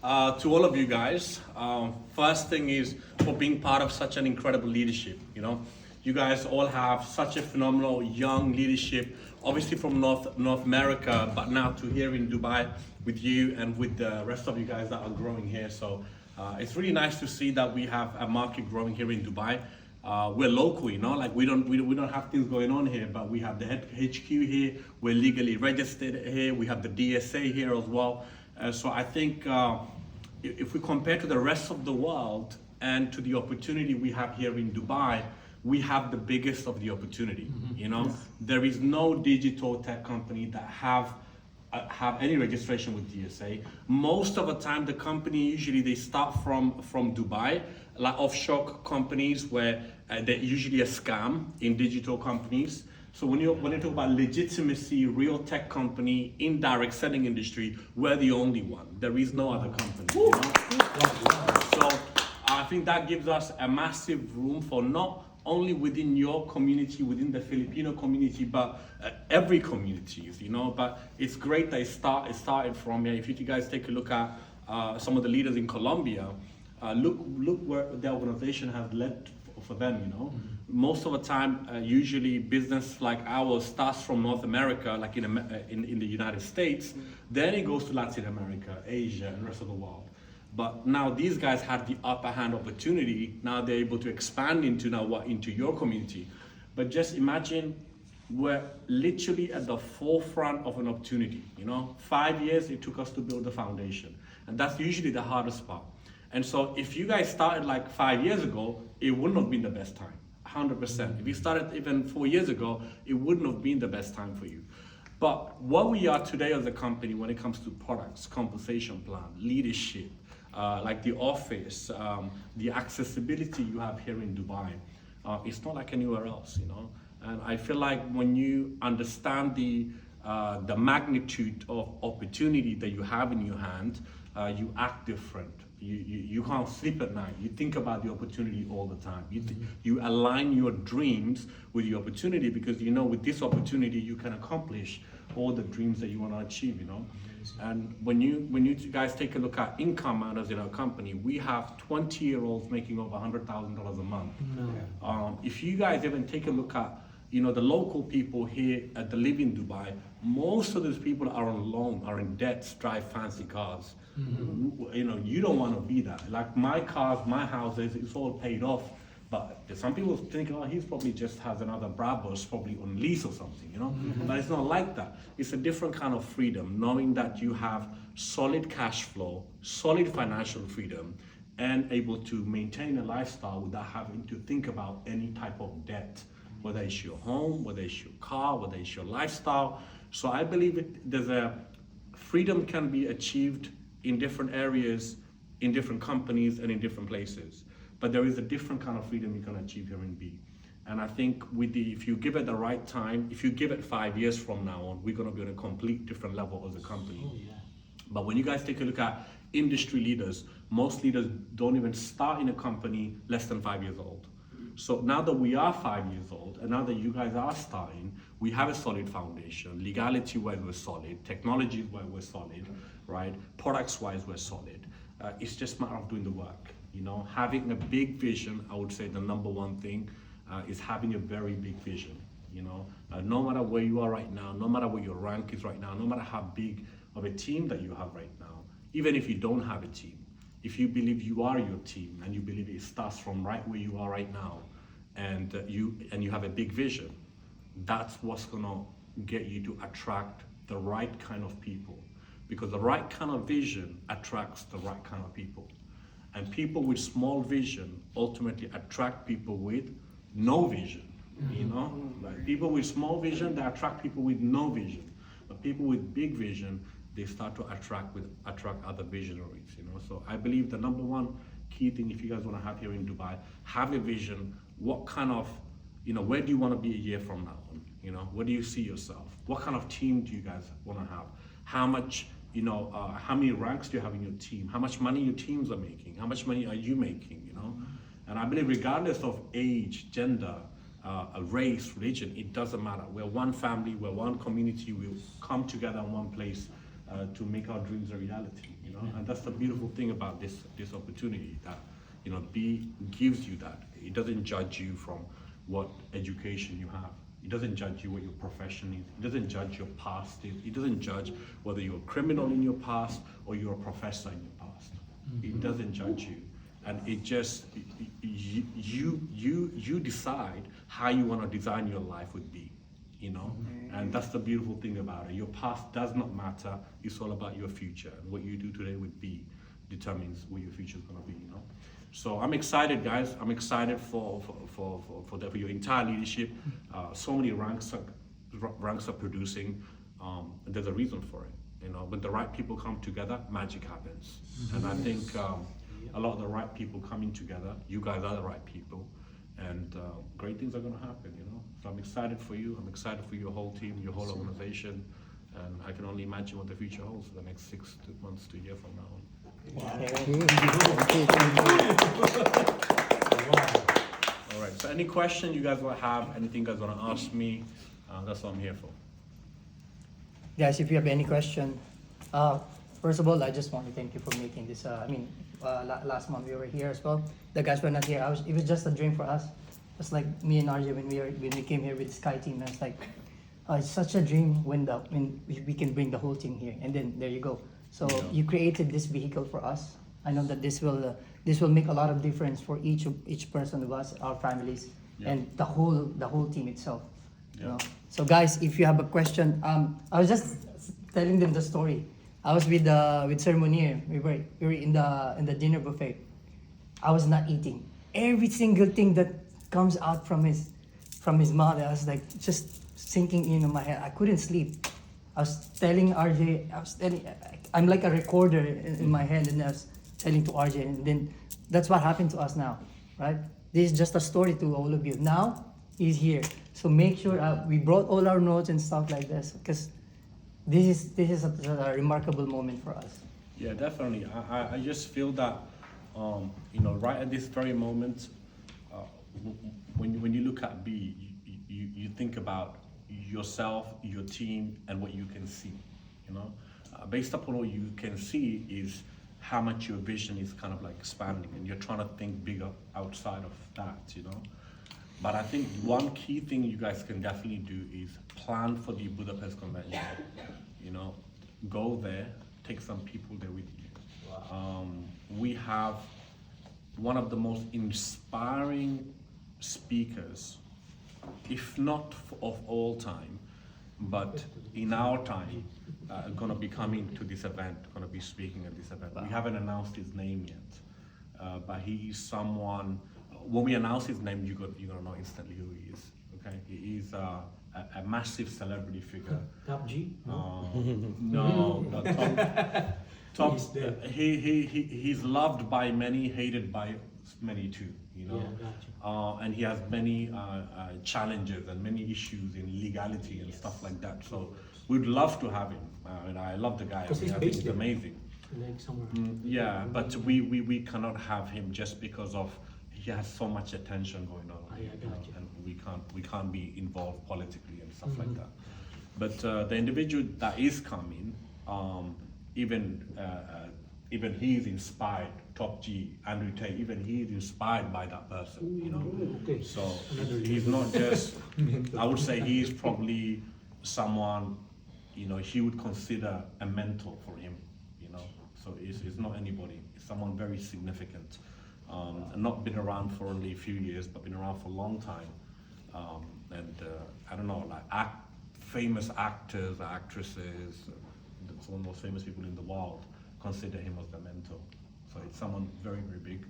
To all of you guys. First thing is for being part of such an incredible leadership. You guys all have such a phenomenal young leadership, obviously from North America, but now to here in Dubai with you and with the rest of you guys that are growing here. So it's really nice to see that we have a market growing here in Dubai. We're local, like we don't have things going on here, but we have the HQ here. We're legally registered here. We have the DSA here as well. So I think if we compare to the rest of the world and to the opportunity we have here in Dubai, we have the biggest of the opportunity. Yes. There is no digital tech company that have any registration with DSA. Most of the time, the company usually they start from Dubai, like offshore companies where they're usually a scam in digital companies. So when you talk about legitimacy, real tech company, indirect selling industry, we're the only one. There is no other company. So I think that gives us a massive room for not only within your community, within the Filipino community, but every community, But it's great that it started from here. If you guys take a look at some of the leaders in Colombia, look where the organization has led for them, Most of the time, usually business like ours starts from North America, like in the United States, then it goes to Latin America, Asia, and the rest of the world. But now these guys had the upper hand opportunity. Now they're able to expand into your community. But just imagine we're literally at the forefront of an opportunity. 5 years it took us to build the foundation, and that's usually the hardest part. And so if you guys started like 5 years ago, it wouldn't have been the best time, 100%. If you started even 4 years ago, it wouldn't have been the best time for you. But what we are today as a company when it comes to products, compensation plan, leadership, like the office, the accessibility you have here in Dubai, it's not like anywhere else, And I feel like when you understand the magnitude of opportunity that you have in your hand, you act different. You can't sleep at night. You think about the opportunity all the time. You align your dreams with the opportunity because with this opportunity you can accomplish all the dreams that you want to achieve. And when you guys take a look at income earners in our company, we have 20-year-olds making over $100,000 a month. If you guys even take a look at the local people here that live in Dubai, most of those people are on loan, are in debts, drive fancy cars. You don't want to be that. Like my cars, my houses, it's all paid off. But some people think, he's probably just has another Brabus, probably on lease or something, But it's not like that. It's a different kind of freedom, knowing that you have solid cash flow, solid financial freedom, and able to maintain a lifestyle without having to think about any type of debt, whether it's your home, whether it's your car, whether it's your lifestyle. So I believe there's a freedom can be achieved in different areas, in different companies, and in different places. But there is a different kind of freedom you can achieve here in B. And I think if you give it the right time, if you give it 5 years from now on, we're going to be on a complete different level as a company. But when you guys take a look at industry leaders, most leaders don't even start in a company less than 5 years old. So now that we are 5 years old, and now that you guys are starting, we have a solid foundation. Legality-wise, we're solid. Technology-wise, we're solid, right? Products-wise, we're solid. It's just a matter of doing the work. Having a big vision, I would say the number one thing is having a very big vision. No matter where you are right now, no matter what your rank is right now, no matter how big of a team that you have right now, even if you don't have a team, if you believe you are your team and you believe it starts from right where you are right now, and you have a big vision, that's what's gonna get you to attract the right kind of people, because the right kind of vision attracts the right kind of people. And people with small vision ultimately attract people with no vision, Like people with small vision, they attract people with no vision. But people with big vision, they start to attract other visionaries, So I believe the number one key thing, if you guys want to have here in Dubai, have a vision. What kind of, where do you want to be a year from now on? Where do you see yourself? What kind of team do you guys want to have? How much, how many ranks do you have in your team? How much money your teams are making? How much money are you making, And I believe regardless of age, gender, race, religion, it doesn't matter. We're one family, we're one community, we come together in one place to make our dreams a reality, you know. And that's the beautiful thing about this opportunity, that, you know, gives you that. It doesn't judge you from what education you have. It doesn't judge you what your profession is. It doesn't judge your past is. It doesn't judge whether you're a criminal in your past or you're a professor in your past. It doesn't judge you. And it just, you decide how you want to design your life would be, you know. And that's the beautiful thing about it. Your past does not matter. It's all about your future. And what you do today would be, determines what your future is going to be, you know. So I'm excited, guys. I'm excited for your entire leadership. So many ranks are producing. There's a reason for it. You know, when the right people come together, magic happens. And I think a lot of the right people coming together, you guys are the right people, and great things are going to happen. You know, so I'm excited for you. I'm excited for your whole team, your whole organization, and I can only imagine what the future holds for the next 6 months to a year from now on. Wow. All right. So any question you guys will have, anything you guys want to ask me, that's what I'm here for. Guys, if you have any question, first of all, I just want to thank you for making this. Last month we were here as well. The guys were not here. It was just a dream for us. Just like me and RJ when we came here with the Sky team. It's like it's such a dream when we can bring the whole team here. And then there you go. So you created this vehicle for us. I know that this will make a lot of difference for each person of us, our families, and the whole team itself. You know? So guys, if you have a question, I was just telling them the story. I was with Sir Monir. We were in the dinner buffet. I was not eating. Every single thing that comes out from his mouth, I was like just sinking in my head. I couldn't sleep. I was telling RJ, I'm like a recorder in my head, and I was telling to RJ, and then that's what happened to us now, right? This is just a story to all of you. Now he's here, so make sure we brought all our notes and stuff like this, because this is a remarkable moment for us. Yeah, definitely. I just feel that you know, right at this very moment, when you look at B, you think about yourself, your team, and what you can see. You know, based upon what you can see is how much your vision is kind of like expanding, and you're trying to think bigger outside of that. You know, but I think one key thing you guys can definitely do is plan for the Budapest Convention. You know, go there, take some people there with you. Wow. We have one of the most inspiring speakers, if not of all time, but in our time, going to be coming to this event, going to be speaking at this event. Wow. We haven't announced his name yet, but he is someone, when we announce his name, you're going to know instantly who he is. Okay, he is a massive celebrity figure. Top G? No, top. He's loved by many, hated by many too. You know, gotcha. And he has many challenges and many issues in legality and stuff like that. So we'd love to have him. And I love the guy. I think he's amazing. Like somewhere. Yeah, but we cannot have him just because of he has so much attention going on, and we can't be involved politically and stuff like that. But the individual that is coming, even he is inspired. Top G, Andrew Tate, even he is inspired by that person. You know, okay. So he's not just. I would say he is probably someone, you know, he would consider a mentor for him. You know, so it's not anybody. It's someone very significant. Not been around for only a few years, but been around for a long time. I don't know, like famous actors, actresses, some of the most famous people in the world consider him as their mentor. So it's someone very, very big.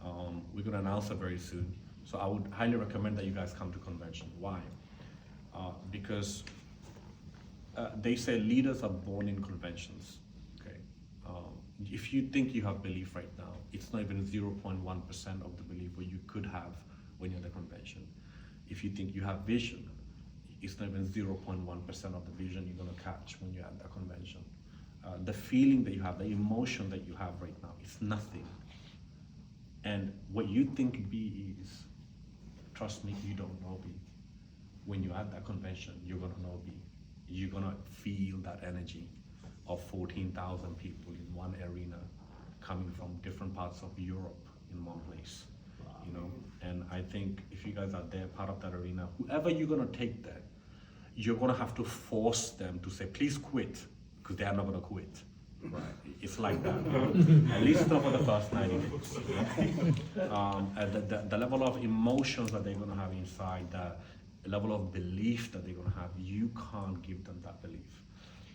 We're going to announce it very soon. So I would highly recommend that you guys come to convention. Why? Because they say leaders are born in conventions. Okay. If you think you have belief right now, it's not even 0.1% of the belief what you could have when you're in the convention. If you think you have vision, it's not even 0.1% of the vision you're going to catch when you're at the convention. The feeling that you have, the emotion that you have right now, it's nothing. And what you think B is, trust me, you don't know B. When you're at that convention, you're going to know B. You're going to feel that energy of 14,000 people in one arena, coming from different parts of Europe in one place. You know, and I think if you guys are there, part of that arena, whoever you're gonna take there, you're gonna have to force them to say, please quit, because they are not gonna quit. Right. It's like that. At least not for the first 90 minutes. The level of emotions that they're gonna have inside, the level of belief that they're gonna have, you can't give them that belief.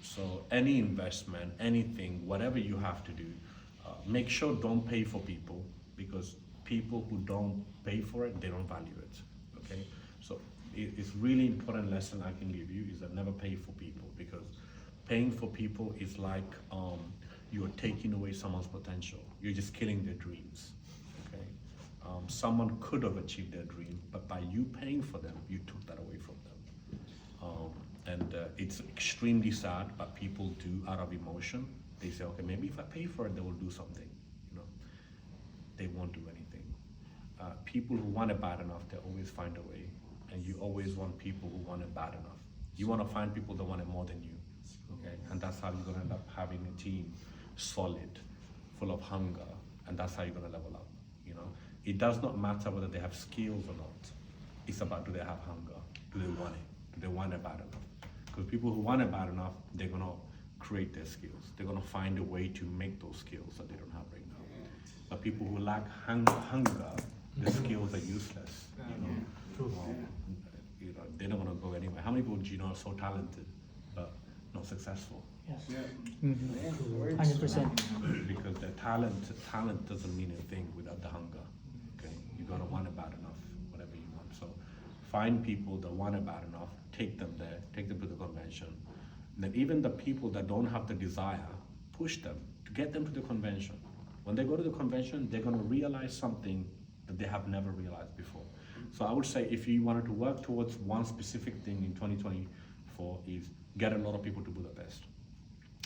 So any investment, anything, whatever you have to do, make sure don't pay for people, because people who don't pay for it, they don't value it. Okay, so it's really important lesson I can give you is that never pay for people, because paying for people is like you're taking away someone's potential. You're just killing their dreams. Okay, someone could have achieved their dream, but by you paying for them, you took that away from them. And it's extremely sad, but people do out of emotion. They say, okay, maybe if I pay for it, they will do something. You know, they won't do anything. People who want it bad enough, they always find a way. And you always want people who want it bad enough. You want to find people that want it more than you. Okay, and that's how you're gonna end up having a team solid, full of hunger, and that's how you're gonna level up. You know, it does not matter whether they have skills or not. It's about, do they have hunger? Do they want it? Do they want it bad enough? Because people who want it bad enough, they're gonna create their skills. They're gonna find a way to make those skills that they don't have right now. But people who lack hunger, the skills are useless. You know, they're not gonna go anywhere. How many people do you know are so talented but not successful? Yes. Yeah. 100%. Because the talent doesn't mean a thing without the hunger. Okay, you gotta want it bad enough, whatever you want. So find people that want it bad enough, take them there, take them to the convention. And then even the people that don't have the desire, push them to get them to the convention. When they go to the convention, they're gonna realize something that they have never realized before. So I would say if you wanted to work towards one specific thing in 2024 is get a lot of people to Budapest.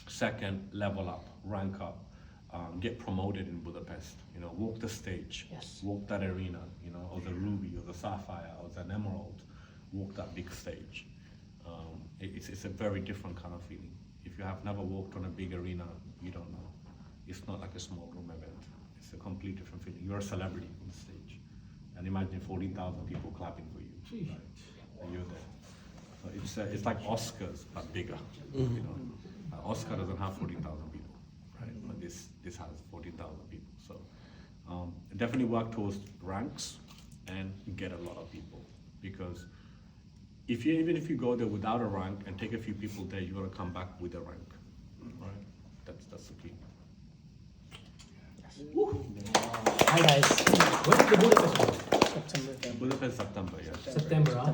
Second, level up, rank up, get promoted in Budapest. You know, walk the stage, Yes. walk that arena. You know, or the ruby, or the sapphire, or the emerald. Walk that big stage. It's a very different kind of feeling. If you have never walked on a big arena, you don't know. It's not like a small room event. It's a complete different feeling. You're a celebrity on the stage, and imagine 14,000 people clapping for you, right? And you're there. So it's like Oscars but bigger. You know, Oscar doesn't have 14,000 people, right? But this has 14,000 people. So definitely work towards ranks and get a lot of people, because even if you go there without a rank and take a few people there, you're gonna come back with a rank, right? That's the key. Hi guys. When is the Budapest one? September 10th. Budapest, September, yeah. September, huh?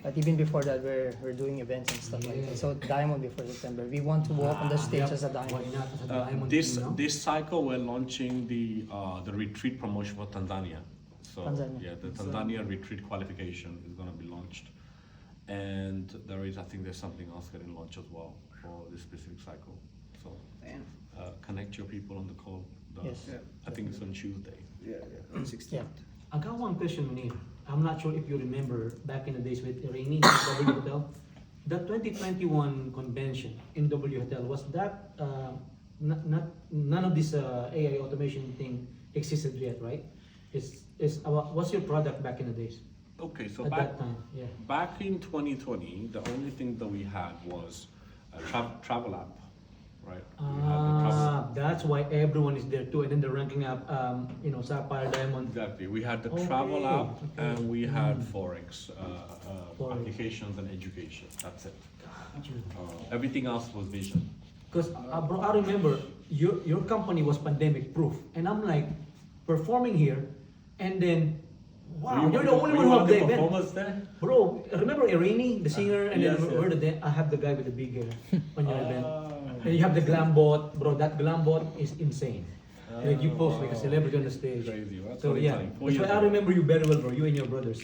But even before that, we're doing events and stuff like that. So Diamond before September. We want to walk on the stage Yep. as a Why Diamond. not as a diamond This team, no? this cycle we're launching the retreat promotion for Tanzania. So Tanzania. yeah, the Tanzania retreat qualification is gonna be launched, and I think there's something else getting launched as well for this specific cycle. So connect your people on the call. Yes. I think it's on Tuesday. On 16th. I got one question, Monir. I'm not sure if you remember back in the days with Rainy W Hotel. The 2021 convention in W Hotel, was that none of this AI automation thing existed yet, right? What's your product back in the days? Okay, so At back that time, yeah. back in 2020, the only thing that we had was a travel app, right? We had the travel That's why everyone is there too, and then they're ranking up, Sapphire, Diamond. Exactly. We had the Okay, travel app, okay. and we had Forex, Forex. applications and education. That's it. Everything else was vision. Because bro, I remember your company was pandemic proof, and I'm like performing here, and then wow, you're the only one who have the event. performers there. Bro, remember Irini, the singer, and Yes, then yes. we're I have the guy with the big hair on your event. And you have the glam bot, bro. That glam bot is insane. Like you post like a celebrity on the stage. Crazy. That's So what it's yeah, like. 4 that's years why I ago. remember you very well, bro. You and your brothers.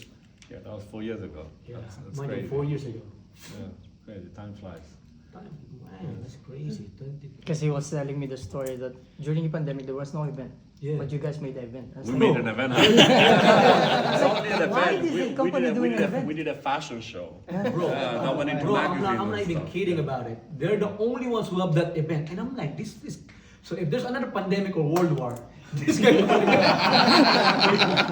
Yeah, that was 4 years ago. Yeah, That's mind you, crazy. 4 years ago. Yeah, crazy. Time flies. Man, that's crazy. 20. Because he was telling me the story that during the pandemic there was no event, Yeah. but you guys made the event. I was We like, made an event. It's only an Why event. is the company doing an event? We did a fashion show. Bro, That went into bro, magazines I'm and not even stuff. kidding Yeah. about it. They're the only ones who have that event, and I'm like, this is. So if there's another pandemic or world war, this guy will be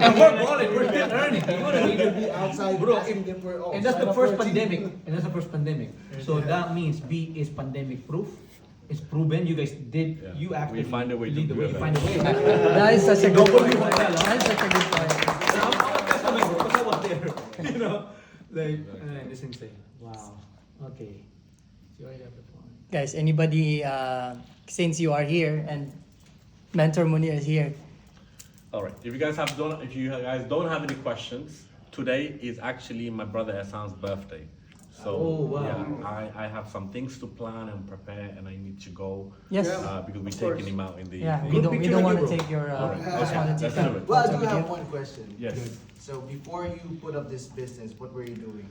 and we're balling, we're still earning. You know what I mean? Be outside Bro, asking them for, oh, And that's sign the up first for a team. pandemic. And that's the first pandemic. So that means B is pandemic proof. It's proven. You guys did. Yeah. You actually We find a way to lead the do way. it. You find a way. that is such a good Double point. you hotel, huh? That is such a good point. I'm a testament, bro, because I was there. You know, like it's insane. Wow. Okay. So I have the phone. Guys, anybody, since you are here and Mentor Monir is here, All right. If you guys don't have any questions, today is actually my brother Hassan's birthday. So Oh, wow. yeah, I have some things to plan and prepare, and I need to go yes, because we're taking him out in the. yeah, in we the- don't picture with want you, to bro. take your, Alright, just want to let's take do it. Well, I photo do with have you. one question. Yes. So before you put up this business, what were you doing?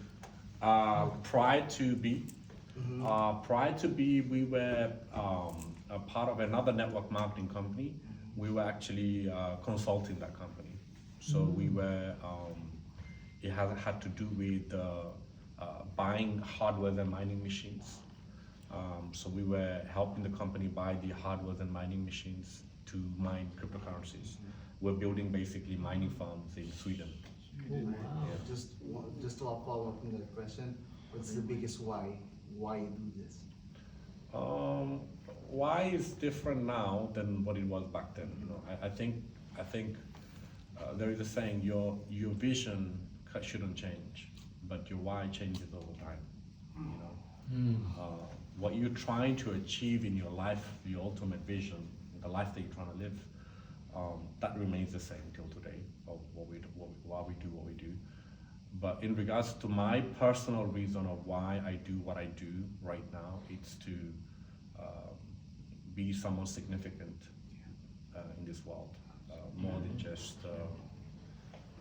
Prior to be, we were a part of another network marketing company. We were actually consulting that company. So we were, it had to do with buying hardware and mining machines. So we were helping the company buy the hardware and mining machines to mine cryptocurrencies. We're building basically mining farms in Sweden. Wow. Just to follow up on that question, what's the biggest why? Why you do this? Why is different now than what it was back then? You know, I think there is a saying: your vision shouldn't change, but your why changes over time. You know, what you're trying to achieve in your life, your ultimate vision, the life that you're trying to live, that remains the same till today. Of why we do what we do. But in regards to my personal reason of why I do what I do right now, it's to be someone significant in this world, more than just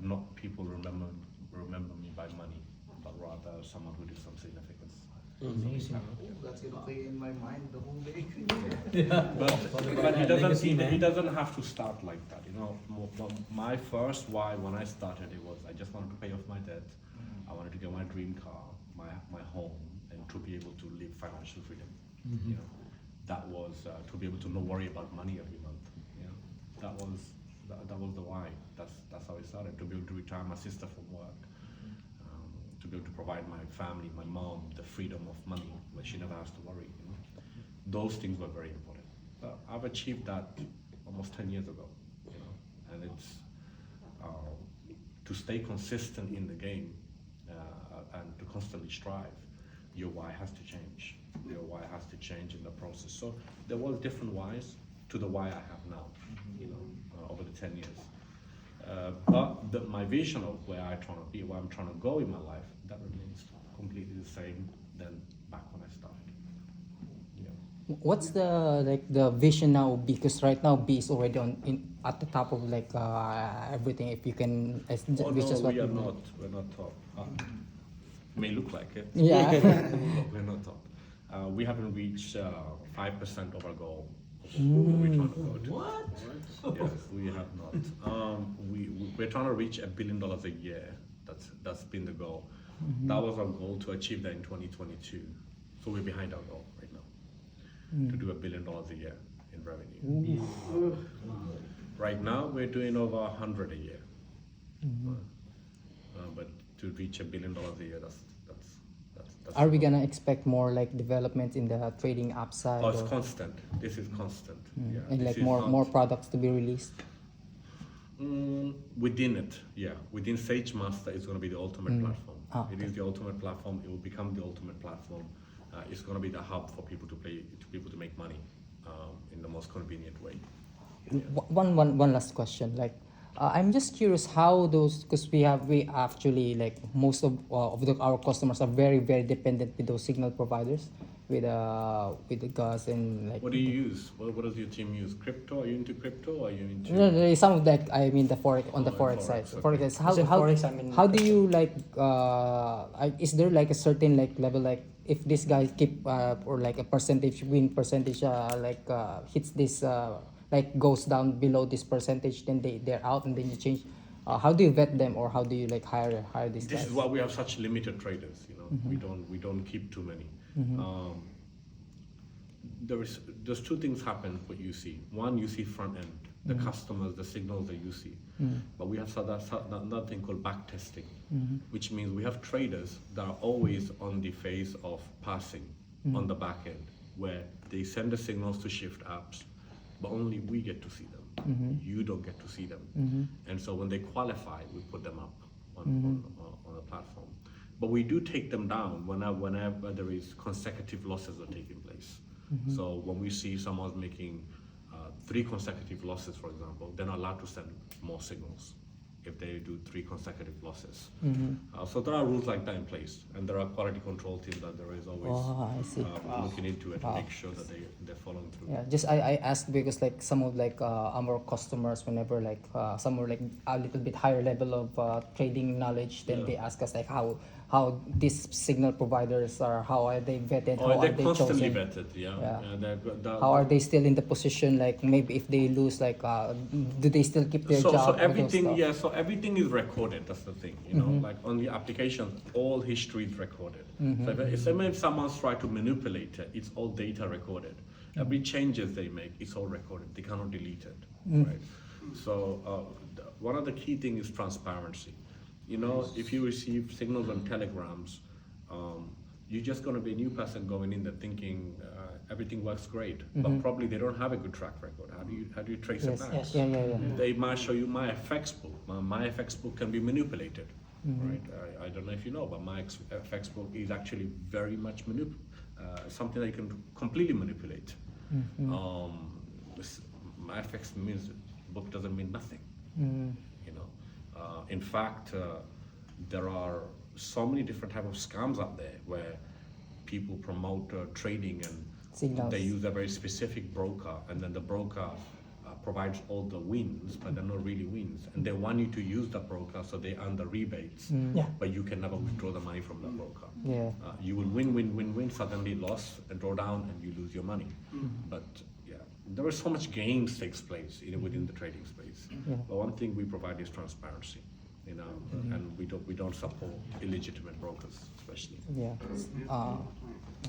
not people remember me by money, but rather someone who did some significance. Amazing. Oh, that's gonna play in my mind the whole day. But Legacy, man. he doesn't have to start like that. You know, my first why when I started it was I just wanted to pay off my debt. I wanted to get my dream car, my home, and to be able to live financial freedom. You know, that was to be able to not worry about money every month. You know, that was the why. That's how it started. To be able to retire my sister from work. To be able to provide my family, my mom, the freedom of money, where she never has to worry. You know? Those things were very important. I've achieved that almost 10 years ago, you know, and it's to stay consistent in the game and to constantly strive. Your why has to change. Your why has to change in the process. So there was different whys to the why I have now, you know, over the 10 years. But my vision of where I'm trying to be, where I'm trying to go in my life, that remains completely the same than back when I started. Yeah. What's the vision now? Because right now B is already at the top of everything. If you can, Oh which is no, what we are you- not. We're not top. May look like it. Yeah. But we're not top. We haven't reached 5% of our goal. We're trying to go to. What? Yes, we have not. We're trying to reach $1 billion a year. That's been the goal. That was our goal to achieve that in 2022. So we're behind our goal right now to do $1 billion a year in revenue. Right now we're doing over 100 a year. But to reach $1 billion a year, that's Are we gonna expect more developments in the trading app side? Oh, it's or- constant. This is constant. Yeah. and this is more not- products to be released? Within it, yeah. Within Sage Master, it's going to be the ultimate platform. Ah, It is the ultimate platform. It will become the ultimate platform. It's going to be the hub for people to people to make money in the most convenient way. One last question. I'm just curious how those, because we actually most of our customers are very dependent with those signal providers with the gas and What do you use? What does your team use? Crypto? Are you into crypto? Or are you into? No, there is some of that. I mean the forex on the Oh, forex forex, side. okay. Forex. How Is it forex? I mean, how do you is there a certain level if this guy keep or like a percentage win percentage hits this like goes down below this percentage, then they're out, and then you change. How do you vet them, or how do you like hire these This guys? is why we have such limited traders. You know, we don't keep too many. There's two things happen. What you see, one, you see front end, the customers, the signals that you see. But we have another thing called back testing, which means we have traders that are always on the phase of passing on the back end, where they send the signals to shift apps, but only we get to see them. You don't get to see them. And so when they qualify, we put them up on the platform. But we do take them down whenever there is consecutive losses are taking place. So when we see someone's making 3 consecutive losses, for example, they're not allowed to send more signals if they do 3 consecutive losses. So there are rules like that in place, and there are quality control teams that there is always I see. looking into it to make sure that they're following through. Yeah, just I asked because like some of like our customers, whenever like some were like a little bit higher level of trading knowledge, then they ask us like how these signal providers are, how are they vetted, how They're are they constantly chosen, vetted, Yeah. How how are they still in the position, like maybe if they lose, like do they still keep their job? So all those everything, stuff? yeah. So everything is recorded. That's the thing, you know. Like on the application, all history is recorded. So if someone's trying to manipulate it, it's all data recorded. Every changes they make, it's all recorded. They cannot delete it, right? So one of the key things is transparency. You know, if you receive signals on telegrams, you're just going to be a new person going in there thinking everything works great, but probably they don't have a good track record. How do you trace it back? Yes. Yeah. They might show you my FX book. My FX book can be manipulated, right? I don't know if you know, but my FX book is actually very much something that you can completely manipulate. My FX book doesn't mean nothing, you know. In fact, there are so many different type of scams out there where people promote trading and Signals. they use a very specific broker, and then the broker provides all the wins, but they're not really wins, and they want you to use the broker so they earn the rebates, Yeah. but you can never withdraw the money from the broker. Yeah. You will win, suddenly loss and draw down, and you lose your money. But yeah, there is so much games takes place within the trading space. But one thing we provide is transparency, you know, and we don't support illegitimate brokers, especially. Yeah.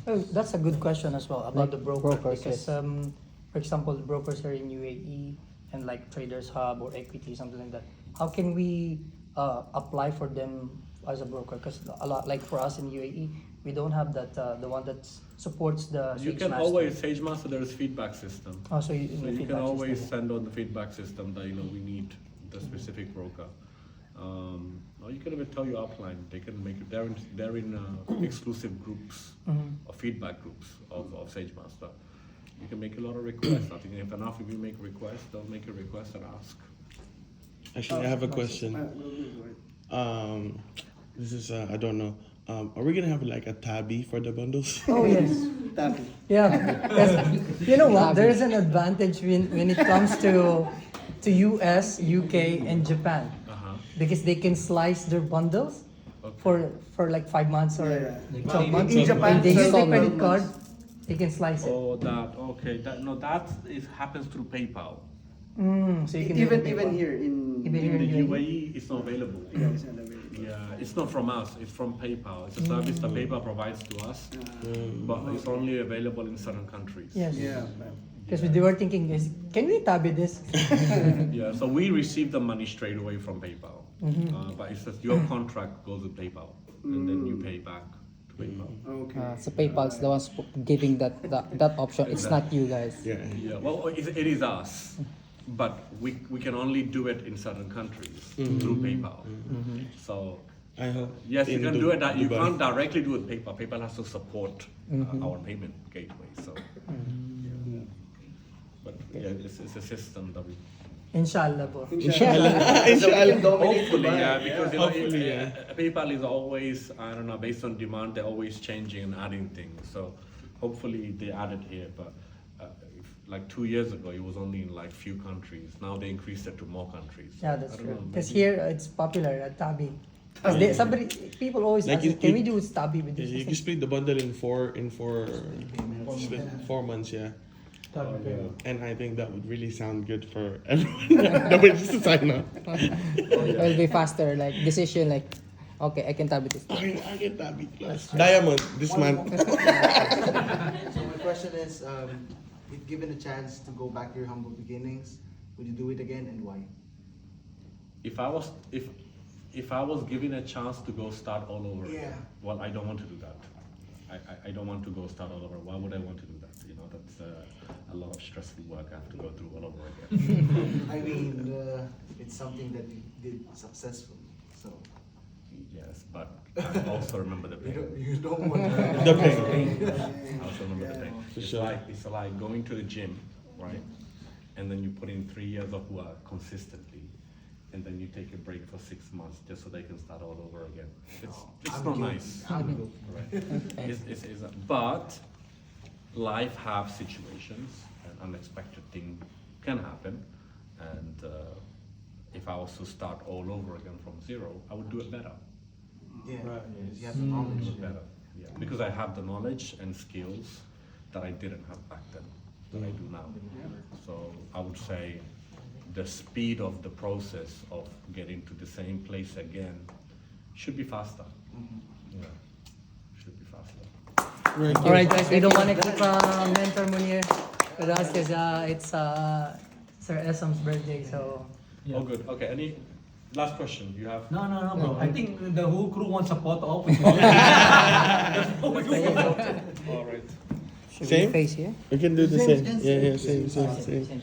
Oh, that's a good question as well about Like the broker, brokers, because yes. for example, the brokers are in UAE and like Traders Hub or Equity, something like that. How can we apply for them as a broker? Because a lot, like for us in UAE, we don't have that the one that supports the You Sage can Master. always SageMaster. There is feedback system. Oh, so you, So in the you feedback can always system, send on the feedback system that we need the specific broker. Or you can even tell your upline. They can make it. They're in exclusive groups or feedback groups of SageMaster. You can make a lot of requests. I think if you make requests, they'll make a request and ask. Actually, I have a question. This is I don't know. Are we gonna have like a tabby for the bundles? Oh yes. Yeah, 'cause you know what? There is an advantage when it comes to US, UK, and Japan, because they can slice their bundles for like 5 months or 12 months. In Japan, they use their seven credit months. card, they can slice it. Oh, that happens through PayPal. So you can do it with Even PayPal. here in Even here In the in UAE, it's not available. yeah, it's not available. Yeah, it's not from us. It's from PayPal. It's a service that PayPal provides to us, but it's only available in certain countries. Yes. Yeah, Because they were thinking, can we tabby this? Yeah, so we receive the money straight away from PayPal, but it's just your contract goes with PayPal, and then you pay back to PayPal. okay. So PayPal's the ones giving that option. It's not you guys. Yeah. Yeah, well, it is us, but we can only do it in certain countries through PayPal. So I hope. yes, you in can do it. You Dubai. can't directly do it with PayPal. PayPal has to support our payment gateway. So, but yeah, it's a system that we. Inshallah po. Inshallah. Hopefully, yeah, because Hopefully, PayPal is always, I don't know, based on demand, they're always changing and adding things. So hopefully they add it here. But like 2 years ago, it was only in like few countries. Now they increased it to more countries. Yeah, that's I don't true. know, Because maybe- here it's popular, tabby. Because people always Like ask, you- can we you- do stubby with this? You can split the bundle in four months, yeah. And I think that would really sound good for everyone. Nobody just to sign up. It will be faster, like decision, like okay, I can tab with this. I get that big plus. Diamond this month. So my question is, if given a chance to go back to your humble beginnings, would you do it again and why? If I was given a chance to go start all over, Yeah. well, I don't want to do that. I don't want to go start all over. Why would I want to do that? You know, that's a lot of stressful work I have to go through all over again. I mean, it's something that you did successfully, so Yes, but I also remember the pain. you don't want to. The pain. I also remember the pain. For It's sure. like going to the gym, right? And then you put in 3 years of work consistently, and then you take a break for 6 months just so they can start all over again. It's not nice. Right. But life have situations, and unexpected thing can happen, and if I was to start all over again from zero, I would do it better. Yeah, Right. you have the knowledge. Do it better. Yeah, because I have the knowledge and skills that I didn't have back then, that I do now. So I would say the speed of the process of getting to the same place again should be faster. Yeah, should be faster. All right, guys, we don't want to keep Mentor Monir with us because it's Sir Esam's birthday, so. Oh, good. Okay. Any last question you have? No, bro. I think the whole crew wants a photo op with you. All right. Should Same? we face here? We can do the same. Yeah, same.